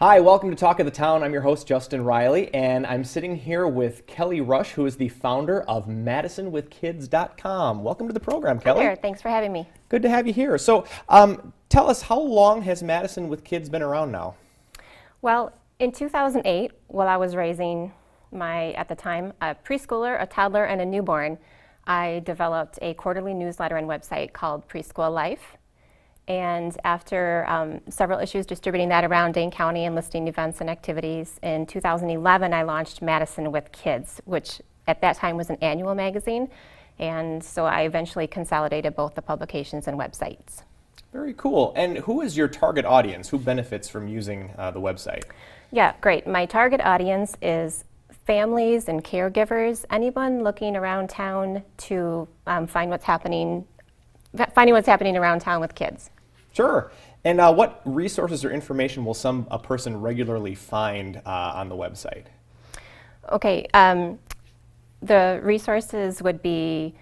Hi, welcome to Talk of the Town. I'm your host, Justin Riley, and I'm sitting here with Kelly Rush, who is the founder of MadisonWithKids.com. Welcome to the program, Kelly. Hi there. Thanks for having me. Good to have you here. So, tell us, how long has Madison with Kids been around now? Well, in 2008, while I was raising at the time, a preschooler, a toddler, and a newborn, I developed a quarterly newsletter and website called Preschool Life. And after several issues distributing that around Dane County and listing events and activities, in 2011 I launched Madison with Kids, which at that time was an annual magazine. And so I eventually consolidated both the publications and websites. Very cool. And who is your target audience? Who benefits from using the website? Yeah, great. My target audience is families and caregivers, anyone looking around town to finding what's happening around town with kids. Sure. And what resources or information will a person regularly find on the website? Okay, the resources would be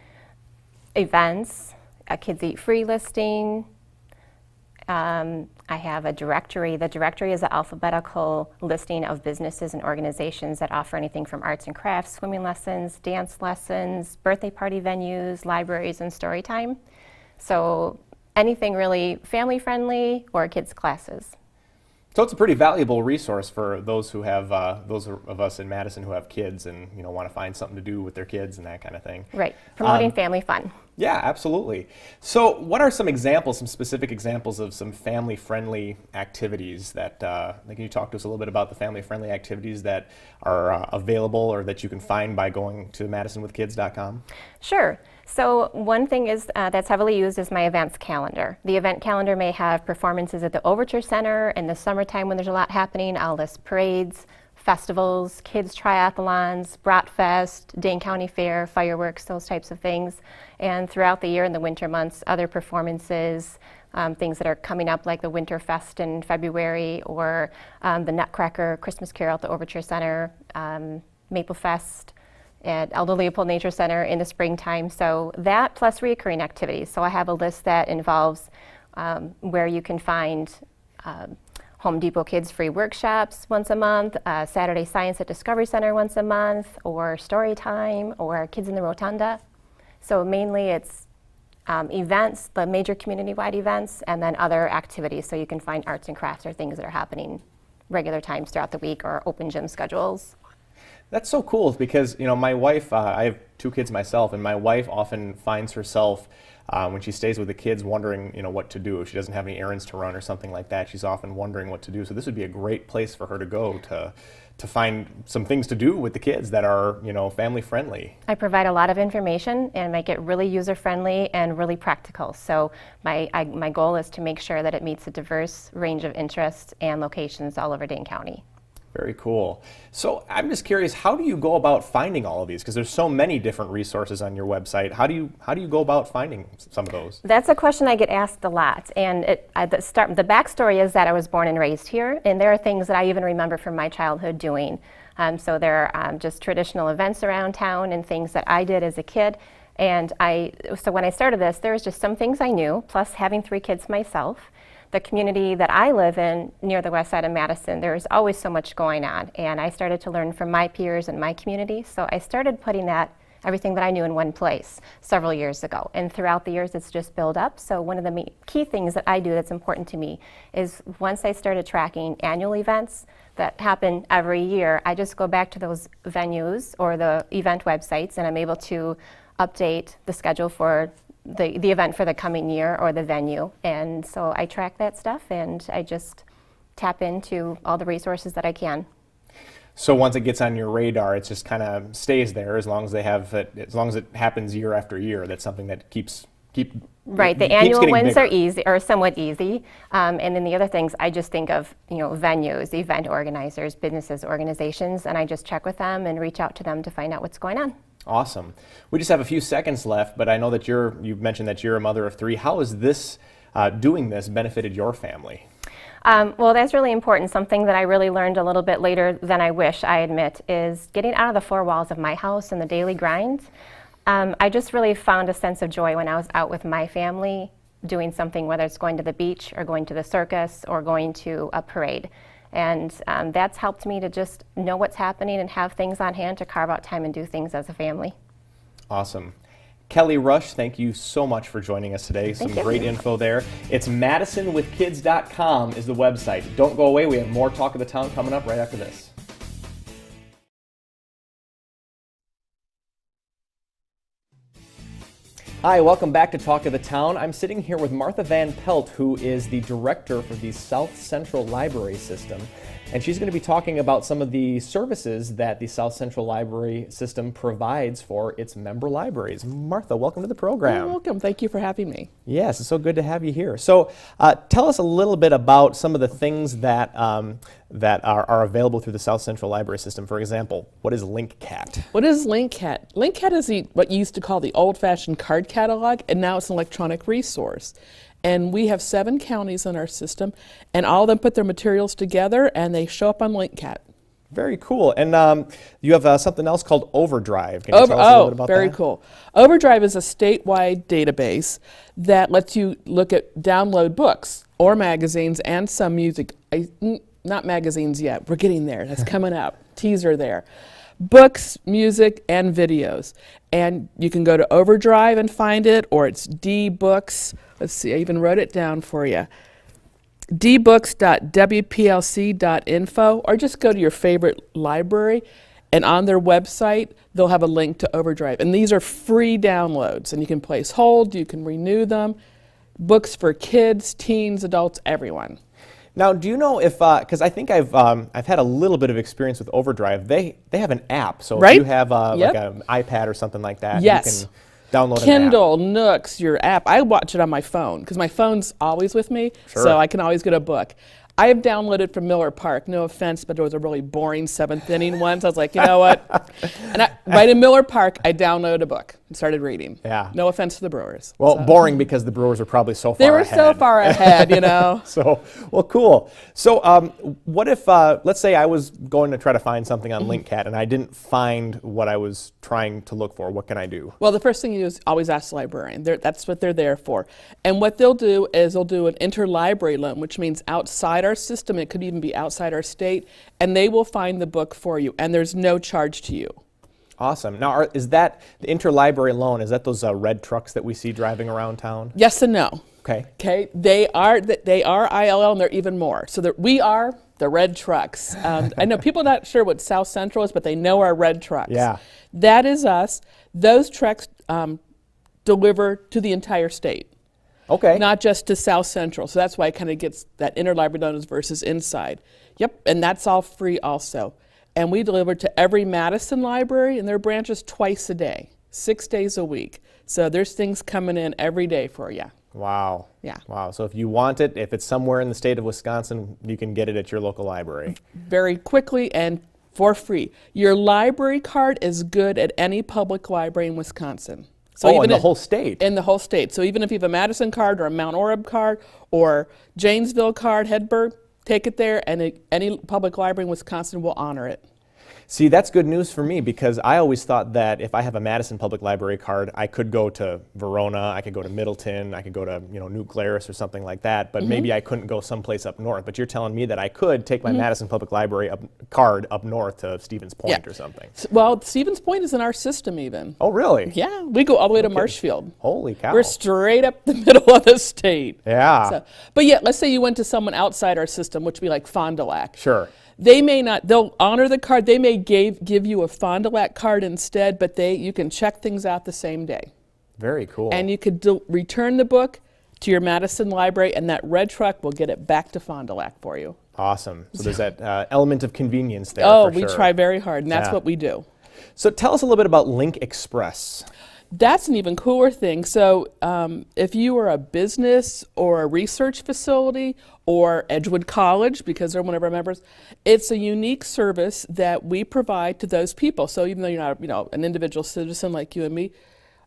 events, a Kids Eat Free listing. I have a directory. The directory is an alphabetical listing of businesses and organizations that offer anything from arts and crafts, swimming lessons, dance lessons, birthday party venues, libraries, and story time. So anything really family friendly or kids classes. So it's a pretty valuable resource for those who have those of us in Madison who have kids and want to find something to do with their kids and that kind of thing. Right, promoting family fun. Yeah, absolutely. So what are some examples, some specific examples of some family-friendly activities that, can you talk to us a little bit about the family-friendly activities that are available or that you can find by going to MadisonWithKids.com? Sure. So one thing is that's heavily used is my events calendar. The event calendar may have performances at the Overture Center. In the summertime when there's a lot happening, I'll list parades, festivals, kids triathlons, Bratfest, Dane County Fair, fireworks, those types of things. And throughout the year in the winter months, other performances, things that are coming up like the Winterfest in February or the Nutcracker Christmas Carol at the Overture Center, Maple Fest at Aldo Leopold Nature Center in the springtime. So that plus recurring activities. So I have a list that involves where you can find Home Depot Kids free workshops once a month, Saturday Science at Discovery Center once a month, or story time, or Kids in the Rotunda. So mainly it's events, the major community-wide events, and then other activities. So you can find arts and crafts or things that are happening regular times throughout the week or open gym schedules. That's so cool because, my wife, I have two kids myself, and my wife often finds herself when she stays with the kids wondering, what to do. If she doesn't have any errands to run or something like that, she's often wondering what to do. So this would be a great place for her to go to find some things to do with the kids that are, family friendly. I provide a lot of information and make it really user friendly and really practical. So my goal is to make sure that it meets a diverse range of interests and locations all over Dane County. Very cool. So I'm just curious, how do you go about finding all of these? Because there's so many different resources on your website. How do you go about finding some of those? That's a question I get asked a lot. And the backstory is that I was born and raised here, and there are things that I even remember from my childhood doing. So there are just traditional events around town and things that I did as a kid. And so when I started this, there was just some things I knew, plus having 3 kids myself. The community that I live in near the west side of Madison, there's always so much going on, and I started to learn from my peers and my community, so I started putting everything that I knew in one place several years ago, and throughout the years it's just built up. So one of the key things that I do that's important to me is once I started tracking annual events that happen every year, I just go back to those venues or the event websites, and I'm able to update the schedule for the event for the coming year or the venue. And so I track that stuff and I just tap into all the resources that I can. So once it gets on your radar, it just kind of stays there as long as as long as it happens year after year. That's something that keeps right. The annual ones are easy or somewhat easy. And then the other things, I just think of venues, event organizers, businesses, organizations, and I just check with them and reach out to them to find out what's going on. Awesome. We just have a few seconds left, but I know that you've mentioned that you're a mother of 3. How has doing this benefited your family? Well, that's really important. Something that I really learned a little bit later than I wish, I admit, is getting out of the 4 walls of my house and the daily grind. I just really found a sense of joy when I was out with my family doing something, whether it's going to the beach or going to the circus or going to a parade. And that's helped me to just know what's happening and have things on hand to carve out time and do things as a family. Awesome. Kelly Rush, thank you so much for joining us today. Some great info there. It's MadisonWithKids.com is the website. Don't go away. We have more Talk of the Town coming up right after this. Hi, welcome back to Talk of the Town. I'm sitting here with Martha Van Pelt, who is the director for the South Central Library System. And she's going to be talking about some of the services that the South Central Library System provides for its member libraries. Martha, welcome to the program. You're welcome. Thank you for having me. Yes, it's so good to have you here. So tell us a little bit about some of the things that that are available through the South Central Library System. For example, what is LinkCat? What is LinkCat? LinkCat is what you used to call the old-fashioned card catalog, and now it's an electronic resource. And we have 7 counties in our system, and all of them put their materials together, and they show up on LinkCat. Very cool. And you have something else called Overdrive. Can you tell us a little bit about very that? cool. Overdrive is a statewide database that lets you download books or magazines and some music. Not magazines yet. We're getting there. That's coming up. Teaser there. Books, music, and videos. And you can go to Overdrive and find it, or it's dbooks. Let's see, I even wrote it down for you. dbooks.wplc.info, or just go to your favorite library, and on their website, they'll have a link to Overdrive. And these are free downloads, and you can place hold, you can renew them. Books for kids, teens, adults, everyone. Now, do you know if, because I think I've had a little bit of experience with Overdrive. They have an app, so Right? if you have Yep. like an iPad or something like that, Yes. you can download Kindle, Nooks, your app. I watch it on my phone because my phone's always with me, Sure. so I can always get a book. I have downloaded from Miller Park. No offense, but there was a really boring 7th inning one, so I was like, you know what? And right in Miller Park, I downloaded a book and started reading. Yeah. No offense to the Brewers. Well, So- boring because the Brewers were probably so far They were ahead. so far ahead, you know. So, well, cool. So, what if, let's say I was going to try to find something on LinkCat and I didn't find what I was trying to look for. What can I do? Well, the first thing you do is always ask the librarian. That's what they're there for. And what they'll do is they'll do an interlibrary loan, which means outside our system. It could even be outside our state, and they will find the book for you, and there's no charge to you. Awesome. Now, is that the interlibrary loan? Is that those red trucks that we see driving around town? Yes and no. Okay. Okay, they are ILL, and they're even more. So we are the red trucks. I know people are not sure what South Central is, but they know our red trucks. Yeah. That is us. Those trucks deliver to the entire state, Okay. not just to South Central. So that's why it kind of gets that interlibrary loans versus inside. Yep, and that's all free also. And we deliver to every Madison library and their branches twice a day, 6 days a week. So there's things coming in every day for you. Wow. Yeah. Wow. So if you want it, if it's somewhere in the state of Wisconsin, you can get it at your local library. Very quickly and for free. Your library card is good at any public library in Wisconsin. So In the whole state? In the whole state. So even if you have a Madison card or a Mount Orab card or Janesville card, Hedberg, take it there, and any public library in Wisconsin will honor it. See, that's good news for me because I always thought that if I have a Madison Public Library card, I could go to Verona, I could go to Middleton, I could go to New Glarus or something like that, but maybe I couldn't go someplace up north. But you're telling me that I could take my Madison Public Library card up north to Stevens Point or something. Well, Stevens Point is in our system even. Oh, really? Yeah, we go all the way to Marshfield. Holy cow. We're straight up the middle of the state. Yeah. So, but yeah, let's say you went to someone outside our system, which would be like Fond du Lac. Sure. They may not, they'll honor the card. They may give you a Fond du Lac card instead, but you can check things out the same day. Very cool. And you could return the book to your Madison library, and that red truck will get it back to Fond du Lac for you. Awesome. So there's that element of convenience there. Oh, for we sure. try very hard, and that's Yeah. what we do. So tell us a little bit about Link Express. That's an even cooler thing. So if you are a business or a research facility or Edgewood College, because they're one of our members, it's a unique service that we provide to those people. So even though you're not an individual citizen like you and me,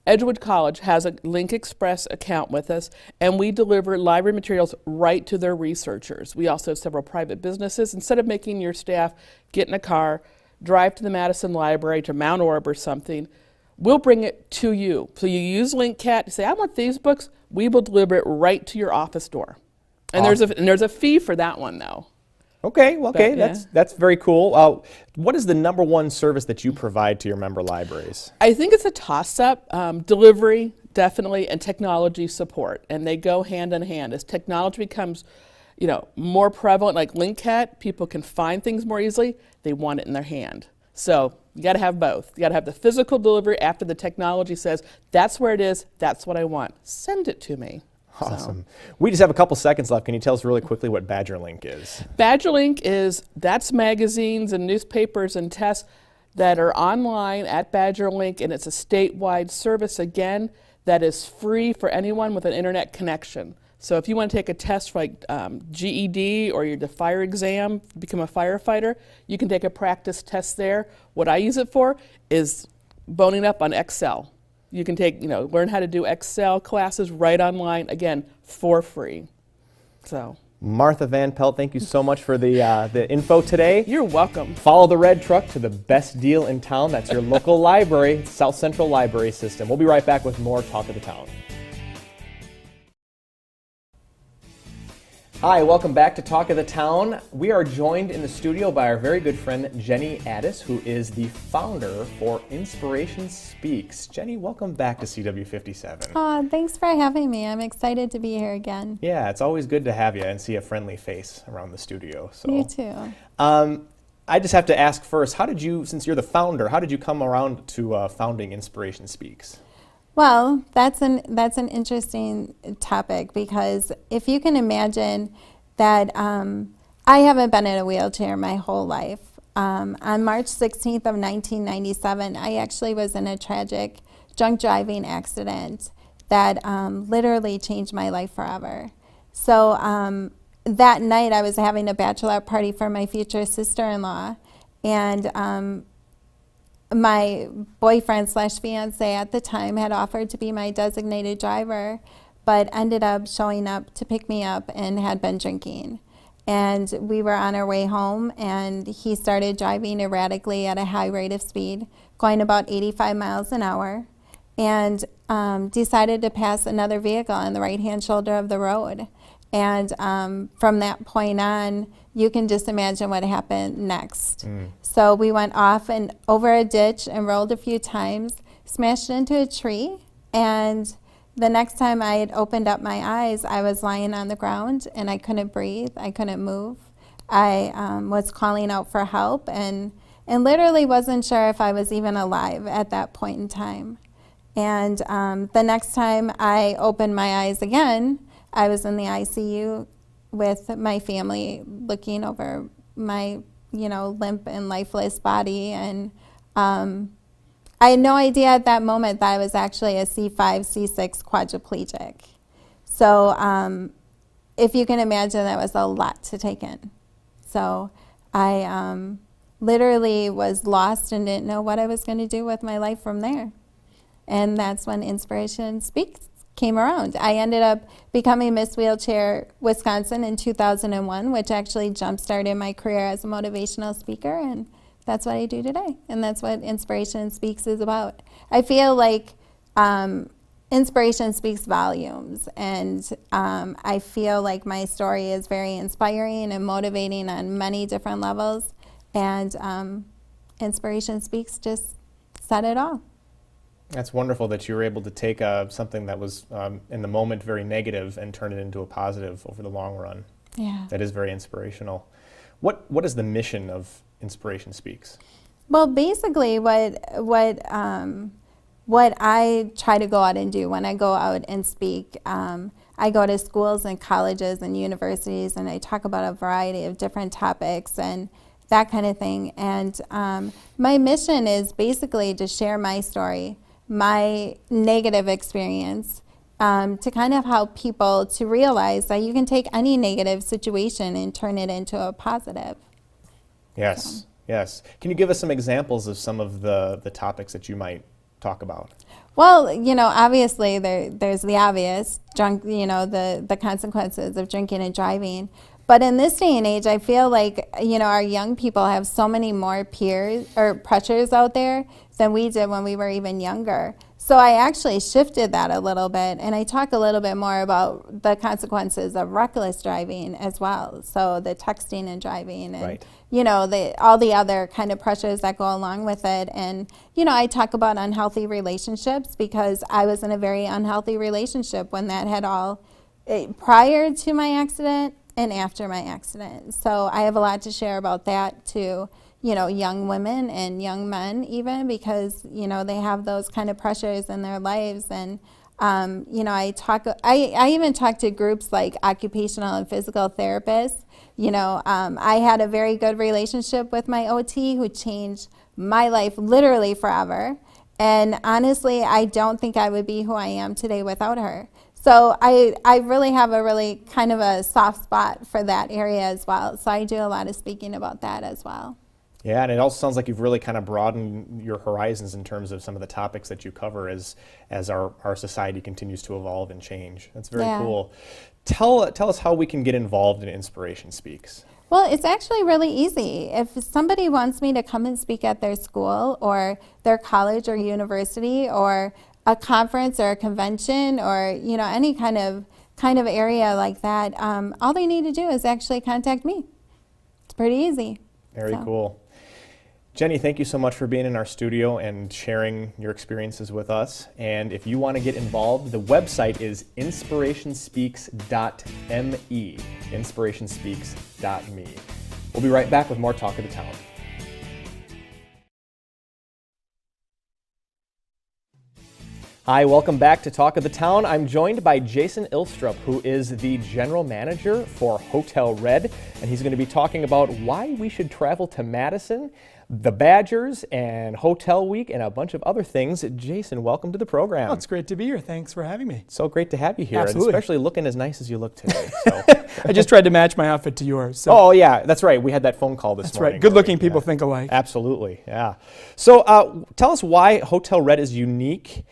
Edgewood College has a Link Express account with us, and we deliver library materials right to their researchers. We also have several private businesses. Instead of making your staff get in a car, drive to the Madison Library, to Mount Orab or something, we'll bring it to you. So you use LinkCat, you say, I want these books, we will deliver it right to your office door. And there's a fee for that one though. Okay, well, okay, But, yeah. that's very cool. What is the number one service that you provide to your member libraries? I think it's a toss-up. Delivery, definitely, and technology support, and they go hand in hand. As technology becomes, more prevalent, like Linkcat, people can find things more easily. They want it in their hand. So you got to have both. You got to have the physical delivery after the technology says, that's where it is, that's what I want. Send it to me. Awesome. We just have a couple seconds left. Can you tell us really quickly what BadgerLink is? BadgerLink that's magazines and newspapers and tests that are online at BadgerLink, and it's a statewide service, again, that is free for anyone with an internet connection. So if you want to take a test for like GED or the fire exam, become a firefighter, you can take a practice test there. What I use it for is boning up on Excel. You can learn how to do Excel classes right online, again, for free. So Martha Van Pelt, thank you so much for the info today. you're welcome. Follow the red truck to the best deal in town. That's your local library, South Central Library System. We'll be right back with more Talk of the Town. Hi, welcome back to Talk of the Town. We are joined in the studio by our very good friend Jenny Addis, who is the founder for Inspiration Speaks. Jenny, welcome back to CW57. Thanks for having me. I'm excited to be here again. Yeah, it's always good to have you and see a friendly face around the studio. So, You too. I just have to ask first, since you're the founder, how did you come around to founding Inspiration Speaks? Well, that's an interesting topic, because if you can imagine that I haven't been in a wheelchair my whole life. On March 16th of 1997, I actually was in a tragic drunk driving accident that literally changed my life forever. So that night I was having a bachelorette party for my future sister-in-law, and my boyfriend / fiance at the time had offered to be my designated driver, but ended up showing up to pick me up and had been drinking. And we were on our way home, and he started driving erratically at a high rate of speed, going about 85 miles an hour, and decided to pass another vehicle on the right-hand shoulder of the road. And from that point on, you can just imagine what happened next. So we went off and over a ditch and rolled a few times, smashed into a tree, and the next time I had opened up my eyes, I was lying on the ground and I couldn't breathe, I couldn't move. I was calling out for help and literally wasn't sure if I was even alive at that point in time. And the next time I opened my eyes again, I was in the ICU with my family looking over my, limp and lifeless body. And I had no idea at that moment that I was actually a C5, C6 quadriplegic. So if you can imagine, that was a lot to take in. So I literally was lost and didn't know what I was going to do with my life from there. And that's when Inspiration Speaks came around. I ended up becoming Miss Wheelchair Wisconsin in 2001, which actually jump-started my career as a motivational speaker, and that's what I do today, and that's what Inspiration Speaks is about. I feel like Inspiration speaks volumes, and I feel like my story is very inspiring and motivating on many different levels, and Inspiration Speaks just said it all. That's wonderful that you were able to take something that was in the moment very negative and turn it into a positive over the long run. Yeah. That is very inspirational. What is the mission of Inspiration Speaks? Well, basically, what I try to go out and do when I go out and speak, I go to schools and colleges and universities, and I talk about a variety of different topics and that kind of thing. And my mission is basically to share my story, my negative experience, to kind of help people to realize that you can take any negative situation and turn it into a positive. Yes, yes. Can you give us some examples of some of the topics that you might talk about? Well, obviously there's the obvious, the consequences of drinking and driving. But in this day and age, I feel like, our young people have so many more peers or pressures out there than we did when we were even younger. So I actually shifted that a little bit, and I talk a little bit more about the consequences of reckless driving as well. So the texting and driving, and Right. all the other kind of pressures that go along with it. And I talk about unhealthy relationships because I was in a very unhealthy relationship when that had all prior to my accident and after my accident. So I have a lot to share about that too. Young women and young men even, because, they have those kind of pressures in their lives. And, I even talk to groups like occupational and physical therapists. I had a very good relationship with my OT who changed my life literally forever. And honestly, I don't think I would be who I am today without her. So I really have a really kind of a soft spot for that area as well. So I do a lot of speaking about that as well. Yeah, and it also sounds like you've really kind of broadened your horizons in terms of some of the topics that you cover as our society continues to evolve and change. That's very cool. Tell us how we can get involved in Inspiration Speaks. Well, it's actually really easy. If somebody wants me to come and speak at their school or their college or university or a conference or a convention or any kind of area like that, all they need to do is actually contact me. It's pretty easy. Very cool. Jenny, thank you so much for being in our studio and sharing your experiences with us. And if you want to get involved, the website is inspirationspeaks.me. Inspirationspeaks.me. We'll be right back with more Talk of the Town. Hi, welcome back to Talk of the Town. I'm joined by Jason Ilstrup, who is the general manager for Hotel Red, and he's going to be talking about why we should travel to Madison, the Badgers, and Hotel Week, and a bunch of other things. Jason, welcome to the program. Oh, it's great to be here. Thanks for having me. So great to have you here, Absolutely. and especially looking as nice as you look today. So. I just tried to match my outfit to yours. So. Oh, yeah, that's right. We had that phone call this That's morning. right. Good-looking where we- people think alike. Absolutely, yeah. So tell us why Hotel Red is unique,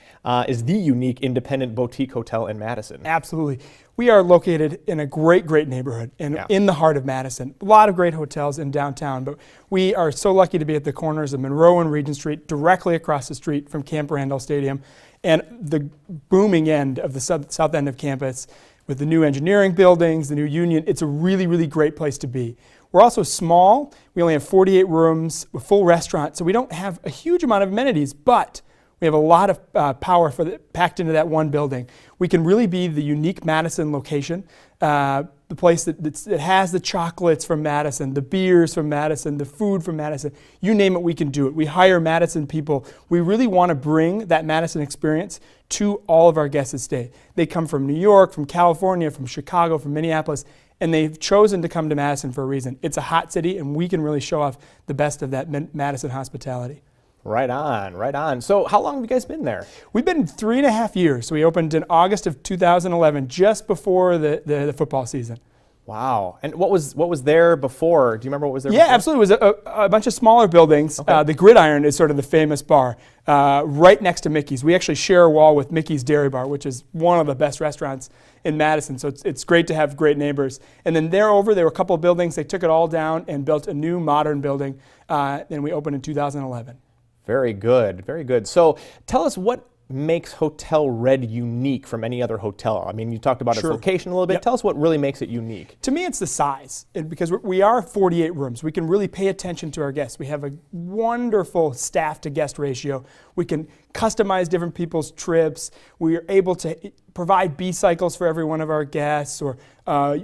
is the unique independent boutique hotel in Madison. Absolutely. We are located in a great neighborhood in the heart of Madison. A lot of great hotels in downtown, but we are so lucky to be at the corners of Monroe and Regent Street, directly across the street from Camp Randall Stadium, and the booming end of the south end of campus with the new engineering buildings, the new Union. It's a really, really great place to be. We're also small. We only have 48 rooms, a full restaurant, so we don't have a huge amount of amenities, but we have a lot of power packed into that one building. We can really be the unique Madison location, the place that has the chocolates from Madison, the beers from Madison, the food from Madison. You name it, we can do it. We hire Madison people. We really want to bring that Madison experience to all of our guests that stay. They come from New York, from California, from Chicago, from Minneapolis, and they've chosen to come to Madison for a reason. It's a hot city, and we can really show off the best of that Madison hospitality. Right on, right on. So how long have you guys been there? We've been 3.5 years. So we opened in August of 2011, just before the football season. Wow. And what was there before? Do you remember what was there Yeah, before? absolutely. It was a bunch of smaller buildings. Okay. The Gridiron is sort of the famous bar right next to Mickey's. We actually share a wall with Mickey's Dairy Bar, which is one of the best restaurants in Madison. So it's great to have great neighbors. And then there were a couple of buildings. They took it all down and built a new modern building. And we opened in 2011. Very good, very good. So tell us what makes Hotel Red unique from any other hotel. I mean, you talked about its Sure. location a little bit. Yep. Tell us what really makes it unique. To me, it's the size, because we are 48 rooms. We can really pay attention to our guests. We have a wonderful staff-to-guest ratio. We can customize different people's trips. We are able to provide B-cycles for every one of our guests, or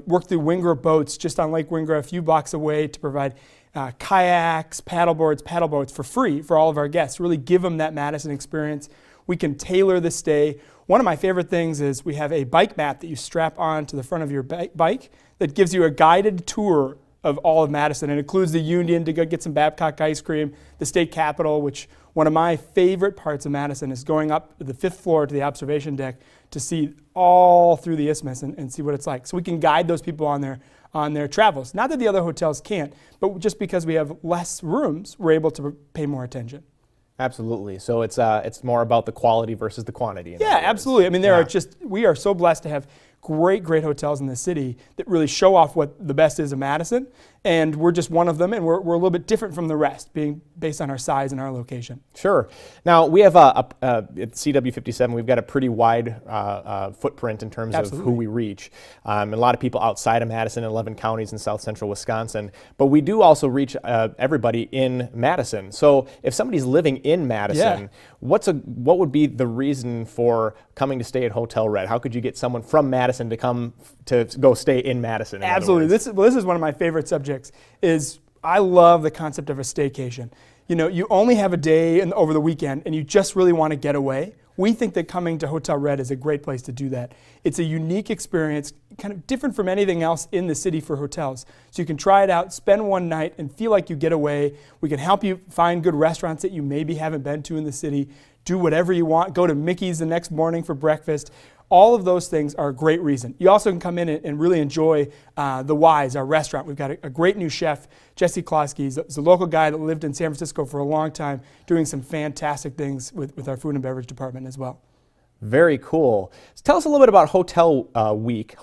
work through Wingra boats just on Lake Wingra a few blocks away to provide kayaks, paddle boats for free for all of our guests. Really give them that Madison experience. We can tailor the stay. One of my favorite things is we have a bike map that you strap on to the front of your bike that gives you a guided tour of all of Madison. It includes the Union to go get some Babcock ice cream, the state capitol, which one of my favorite parts of Madison is going up to the 5th floor to the observation deck to see all through the isthmus and see what it's like. So we can guide those people on their travels. Not that the other hotels can't, but just because we have less rooms, we're able to pay more attention. Absolutely. So it's more about the quality versus the quantity. in Yeah, other words. absolutely. I mean, we are so blessed to have great hotels in the city that really show off what the best is of Madison. And we're just one of them, and we're a little bit different from the rest, being based on our size and our location. Sure. Now, we have at CW57, we've got a pretty wide footprint in terms of who we reach. A lot of people outside of Madison, 11 counties in south central Wisconsin. But we do also reach everybody in Madison. So if somebody's living in Madison, what would be the reason for coming to stay at Hotel Red? How could you get someone from Madison to come to go stay in Madison? Absolutely. This is one of my favorite subjects. Is I love the concept of a staycation. You know, you only have a day over the weekend and you just really want to get away. We think that coming to Hotel Red is a great place to do that. It's a unique experience, kind of different from anything else in the city for hotels. So you can try it out, spend one night, and feel like you get away. We can help you find good restaurants that you maybe haven't been to in the city. Do whatever you want. Go to Mickey's the next morning for breakfast. All of those things are a great reason. You also can come in and really enjoy the Wise, our restaurant. We've got a great new chef, Jesse Klosky. He's a local guy that lived in San Francisco for a long time, doing some fantastic things with our food and beverage department as well. Very cool. So tell us a little bit about Hotel Week,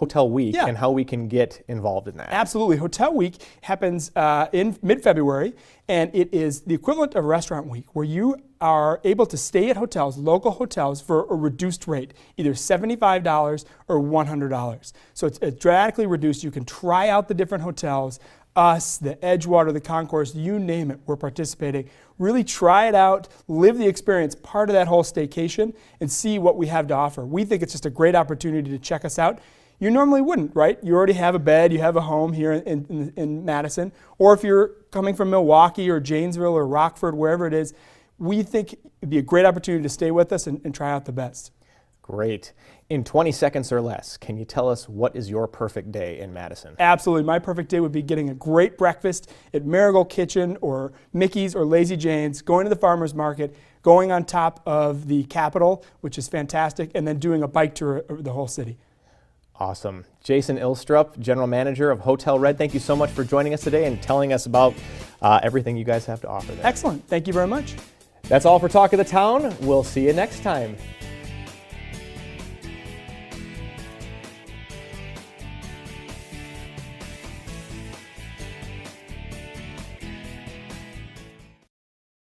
and how we can get involved in that. Absolutely. Hotel Week happens in mid-February, and it is the equivalent of Restaurant Week, where you are able to stay at hotels, local hotels, for a reduced rate, either $75 or $100. So it's dramatically reduced. You can try out the different hotels, us, the Edgewater, the Concourse, you name it, we're participating. Really try it out, live the experience, part of that whole staycation, and see what we have to offer. We think it's just a great opportunity to check us out. You normally wouldn't, right? You already have a bed, you have a home here in Madison, or if you're coming from Milwaukee or Janesville or Rockford, wherever it is, we think it'd be a great opportunity to stay with us and try out the best. Great. In 20 seconds or less, can you tell us what is your perfect day in Madison? Absolutely. My perfect day would be getting a great breakfast at Marigold Kitchen or Mickey's or Lazy Jane's, going to the farmer's market, going on top of the Capitol, which is fantastic, and then doing a bike tour of the whole city. Awesome. Jason Ilstrup, General Manager of Hotel Red, thank you so much for joining us today and telling us about everything you guys have to offer there. Excellent. Thank you very much. That's all for Talk of the Town. We'll see you next time.